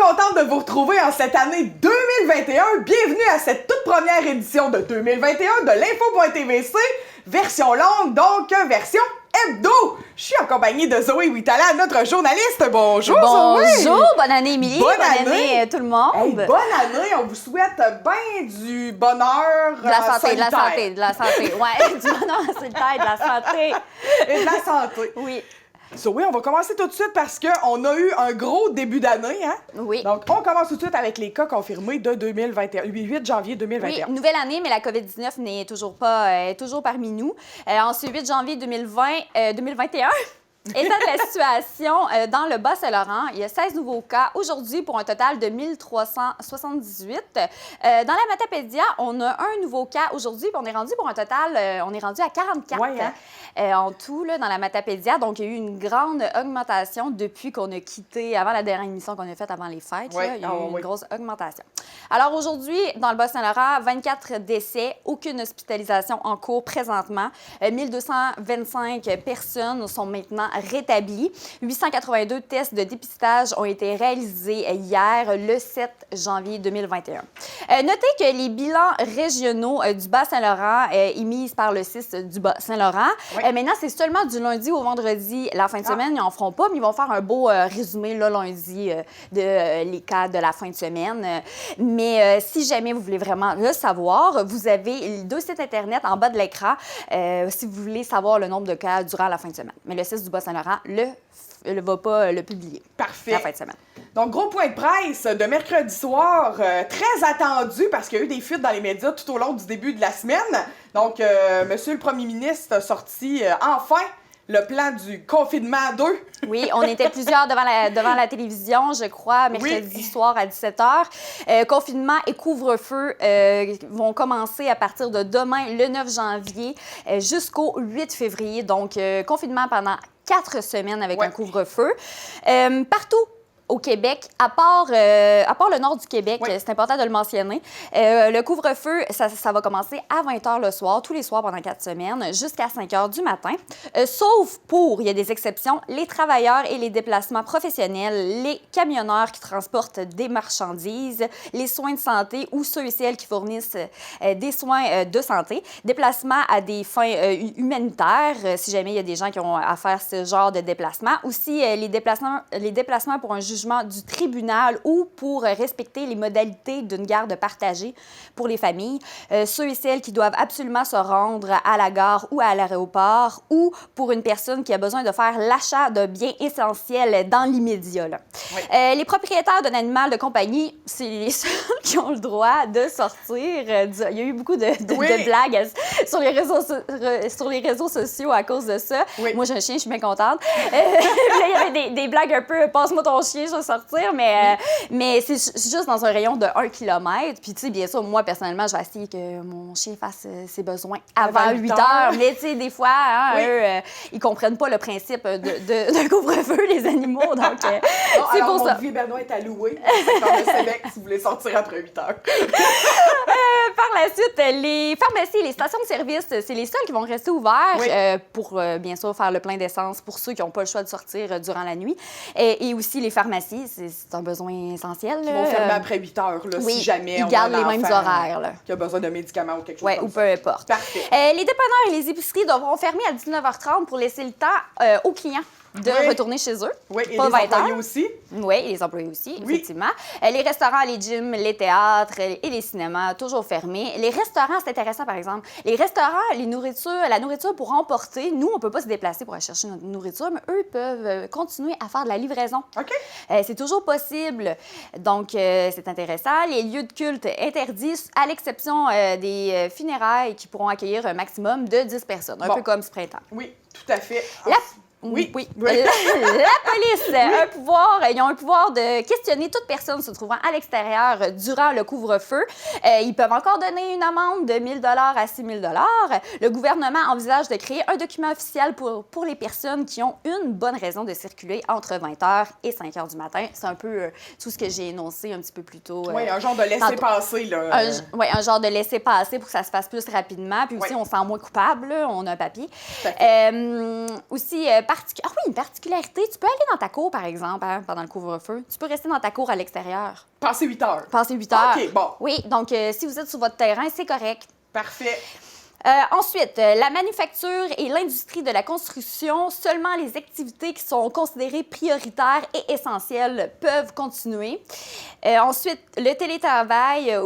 contente de vous retrouver en cette année 2021. Bienvenue à cette toute première édition de 2021 de l'Info.tvc, version longue, donc version hebdo. Je suis en compagnie de Zoé Huitala, notre journaliste. Bonjour, Zoé! Bonjour, bonne année, Émilie. Bonne année tout le monde. Hey, bonne année, on vous souhaite bien du bonheur De la santé, de la solitaire. santé, de la santé. Ouais, du bonheur solitaire, de la santé. Et de la santé. Oui. Zoé, on va commencer tout de suite parce qu'on a eu un gros début d'année, hein? Oui. Donc, on commence tout de suite avec les cas confirmés de 2021, 8 janvier 2021. Oui, nouvelle année, mais la COVID-19 n'est toujours pas est toujours parmi nous. En ce 8 janvier 2021, étant de la situation dans le Bas-Saint-Laurent, il y a 16 nouveaux cas aujourd'hui pour un total de 1378. Dans la Matapédia, on a un nouveau cas aujourd'hui, puis on est rendu pour un total, on est rendu à 44 Ouais, hein? en tout là, dans la Matapédia. Donc, il y a eu une grande augmentation depuis qu'on a quitté, avant la dernière émission qu'on a faite avant les fêtes. Ouais, Là, il y a eu oui. une grosse augmentation. Alors, aujourd'hui, dans le Bas-Saint-Laurent, 24 décès, aucune hospitalisation en cours présentement. 1225 personnes sont maintenant rétablies. 882 tests de dépistage ont été réalisés hier, le 7 janvier 2021. Notez que les bilans régionaux du Bas-Saint-Laurent émis par le CIS du Bas-Saint-Laurent, Oui. maintenant, c'est seulement du lundi au vendredi. La fin de semaine, ils n'en feront pas, mais ils vont faire un beau résumé le lundi de les cas de la fin de semaine. Mais si jamais vous voulez vraiment le savoir, vous avez deux sites Internet en bas de l'écran si vous voulez savoir le nombre de cas durant la fin de semaine. Mais le CIS du Bas-Saint-Laurent ne va pas le publier Parfait. la fin de semaine. Donc, gros point de presse de mercredi soir, très attendu parce qu'il y a eu des fuites dans les médias tout au long du début de la semaine. Donc, Monsieur le Premier ministre a sorti enfin le plan du confinement 2. Oui, on était plusieurs devant la télévision, je crois, mercredi soir à 17h. Confinement et couvre-feu vont commencer à partir de demain, le 9 janvier, jusqu'au 8 février. Donc, confinement pendant 4 semaines avec un couvre-feu. Partout au Québec, à part le nord du Québec, c'est important de le mentionner, le couvre-feu, ça va commencer à 20h le soir, tous les soirs pendant 4 semaines, jusqu'à 5h du matin. Sauf pour, il y a des exceptions, les travailleurs et les déplacements professionnels, les camionneurs qui transportent des marchandises, les soins de santé ou ceux et celles qui fournissent des soins de santé, déplacements à des fins humanitaires, si jamais il y a des gens qui ont à faire ce genre de déplacement. Aussi, les déplacements pour un jugement du tribunal ou pour respecter les modalités d'une garde partagée pour les familles. Ceux et celles qui doivent absolument se rendre à la gare ou à l'aéroport ou pour une personne qui a besoin de faire l'achat de biens essentiels dans l'immédiat. Oui. Les propriétaires d'un animal de compagnie, c'est les seuls qui ont le droit de sortir. Il y a eu beaucoup de blagues sur les réseaux sociaux à cause de ça. Oui. Moi, j'ai un chien, je suis bien contente. Là, il y avait des blagues un peu « passe-moi ton chien, je vais sortir », mais c'est juste dans un rayon de 1 km. Puis, tu sais, bien sûr, moi, personnellement, je vais essayer que mon chien fasse ses besoins avant 8 heures. Mais, tu sais, des fois, hein, eux, ils comprennent pas le principe de couvre-feu, les animaux. Donc, c'est pour ça. Mon Bernard est alloué dans le Québec si vous voulez sortir après 8 heures. Par la suite, les pharmacies et les stations de service, c'est les seuls qui vont rester ouverts pour, bien sûr, faire le plein d'essence pour ceux qui n'ont pas le choix de sortir durant la nuit. Et aussi, les pharmacies, c'est un besoin essentiel. Ils vont fermer après 8 heures, là, si jamais ils gardent on a les un mêmes enfant horaires. Là. qui a besoin de médicaments ou quelque chose comme ou ça. peu importe. Parfait. Les dépanneurs et les épiceries devront fermer à 19h30 pour laisser le temps aux clients de retourner chez eux. Oui, et pas les 20 employés heures. aussi. Oui, et les employés aussi, effectivement. Les restaurants, les gyms, les théâtres et les cinémas, toujours fermés. Les restaurants, c'est intéressant, par exemple. Les restaurants, la nourriture pour emporter, nous, on ne peut pas se déplacer pour aller chercher notre nourriture, mais eux peuvent continuer à faire de la livraison. OK. C'est toujours possible. Donc, c'est intéressant. Les lieux de culte interdits, à l'exception des funérailles qui pourront accueillir un maximum de 10 personnes, un peu comme ce printemps. Oui, tout à fait. Oui. La police ils ont un pouvoir de questionner toute personne se trouvant à l'extérieur durant le couvre-feu. Ils peuvent encore donner une amende de 1 000 à 6 000 Le gouvernement envisage de créer un document officiel pour les personnes qui ont une bonne raison de circuler entre 20h et 5h du matin. C'est un peu tout ce que j'ai énoncé un petit peu plus tôt. Oui, un genre de laisser-passer. Là. Un genre de laisser-passer pour que ça se fasse plus rapidement. Puis aussi, on se sent moins coupable. Là, on a un papier. Aussi, une particularité. Tu peux aller dans ta cour, par exemple, hein, pendant le couvre-feu. Tu peux rester dans ta cour à l'extérieur. Passer 8 heures. Passer 8 heures. OK, bon. Oui, donc si vous êtes sur votre terrain, c'est correct. Parfait. Ensuite, la manufacture et l'industrie de la construction, seulement les activités qui sont considérées prioritaires et essentielles peuvent continuer. Ensuite, le télétravail,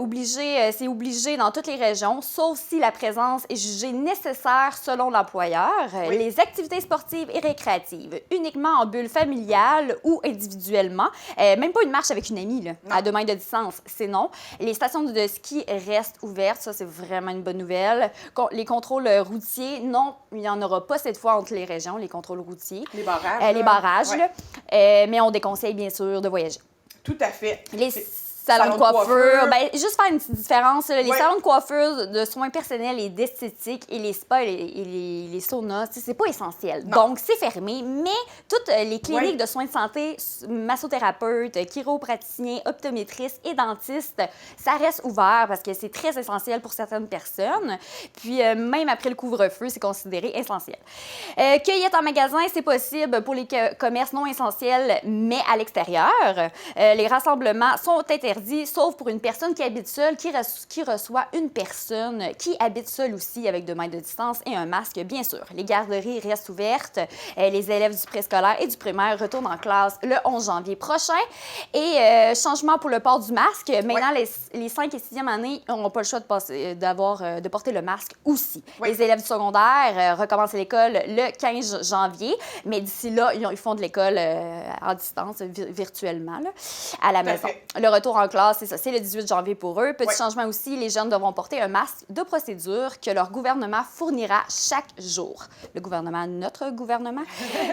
c'est obligé dans toutes les régions, sauf si la présence est jugée nécessaire selon l'employeur. Oui. Les activités sportives et récréatives, uniquement en bulle familiale ou individuellement. Même pas une marche avec une amie, là, à 2 mètres de distance, c'est non. Les stations de ski restent ouvertes, ça, c'est vraiment une bonne nouvelle. Les contrôles routiers, non, il n'y en aura pas cette fois entre les régions, les contrôles routiers. Les barrages. Les barrages, ouais. là. Mais on déconseille, bien sûr, de voyager. Tout à fait. Les salons de coiffure, ben, juste faire une petite différence. Là, les Ouais. salons de coiffure, de soins personnels et d'esthétique et les spas et les saunas, c'est pas essentiel. Non. Donc, c'est fermé. Mais toutes les cliniques Ouais. de soins de santé, massothérapeutes, chiropraticiens, optométristes et dentistes, ça reste ouvert parce que c'est très essentiel pour certaines personnes. Puis, même après le couvre-feu, c'est considéré essentiel. Cueillette en magasin, c'est possible pour les commerces non essentiels, mais à l'extérieur. Les rassemblements sont interdits, sauf pour une personne qui habite seule, qui reçoit une personne qui habite seule aussi avec 2 mètres de distance et un masque, bien sûr. Les garderies restent ouvertes. Les élèves du préscolaire et du primaire retournent en classe le 11 janvier prochain. Et changement pour le port du masque. Maintenant, les 5 et 6e années n'auront pas le choix de porter le masque aussi. Oui. Les élèves du secondaire recommencent l'école le 15 janvier, mais d'ici là, ils font de l'école en distance, virtuellement, là, à la maison. Le retour en classe, c'est ça, c'est le 18 janvier pour eux. Petit changement aussi, les jeunes devront porter un masque de procédure que leur gouvernement fournira chaque jour. Le gouvernement, notre gouvernement,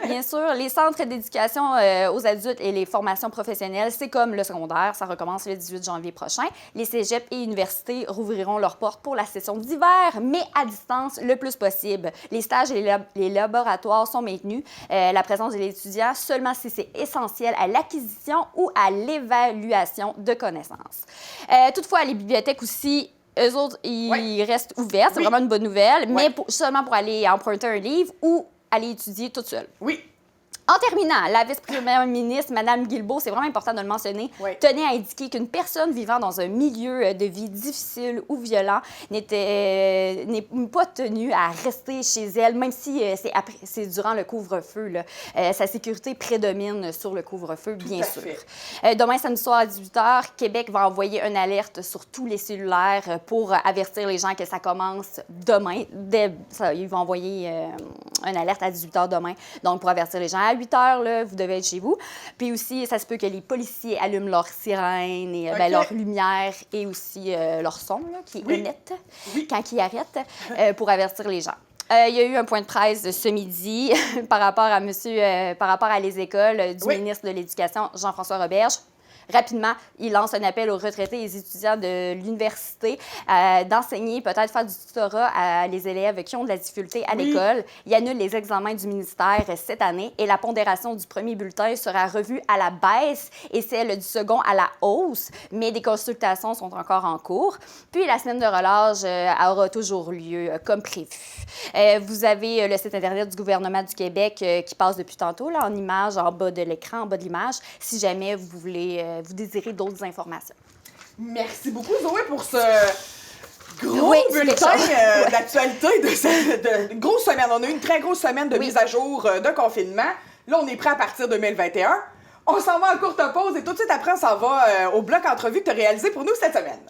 bien sûr. Les centres d'éducation aux adultes et les formations professionnelles, c'est comme le secondaire, ça recommence le 18 janvier prochain. Les cégeps et universités rouvriront leurs portes pour la session d'hiver, mais à distance le plus possible. Les stages et les laboratoires sont maintenus. La présence de l'étudiant seulement si c'est essentiel à l'acquisition ou à l'évaluation de connaissances. Toutefois, les bibliothèques aussi, eux autres, ils restent ouverts. C'est vraiment une bonne nouvelle, mais seulement pour aller emprunter un livre ou aller étudier toute seule. Oui. En terminant, la vice-première ministre, Mme Guilbeault, c'est vraiment important de le mentionner, tenait à indiquer qu'une personne vivant dans un milieu de vie difficile ou violent n'est pas tenue à rester chez elle, même si c'est durant le couvre-feu. Sa sécurité prédomine sur le couvre-feu, bien sûr. Demain, samedi soir à 18h, Québec va envoyer une alerte sur tous les cellulaires pour avertir les gens que ça commence demain. Ils vont envoyer une alerte à 18h demain, donc pour avertir les gens. À 8 heures, là, vous devez être chez vous. Puis aussi, ça se peut que les policiers allument leur sirène, et, leur lumière et aussi leur son là, qui émettent quand ils arrêtent pour avertir les gens. Il y a eu un point de presse ce midi par rapport à les écoles du ministre de l'Éducation, Jean-François Roberge. Rapidement, il lance un appel aux retraités et aux étudiants de l'université d'enseigner, peut-être faire du tutorat à les élèves qui ont de la difficulté à l'école. Il annule les examens du ministère cette année et la pondération du premier bulletin sera revue à la baisse et celle du second à la hausse, mais des consultations sont encore en cours. Puis la semaine de relâche aura toujours lieu comme prévu. Vous avez le site Internet du gouvernement du Québec qui passe depuis tantôt là, en image, en bas de l'écran, en bas de l'image, si jamais vous voulez vous désirez d'autres informations. Merci beaucoup, Zoé, pour ce gros bulletin d'actualité de grosse semaine. On a eu une très grosse semaine de mise à jour de confinement. Là, on est prêt à partir de 2021. On s'en va en courte pause et tout de suite après, on s'en va au bloc entrevue que tu as réalisé pour nous cette semaine.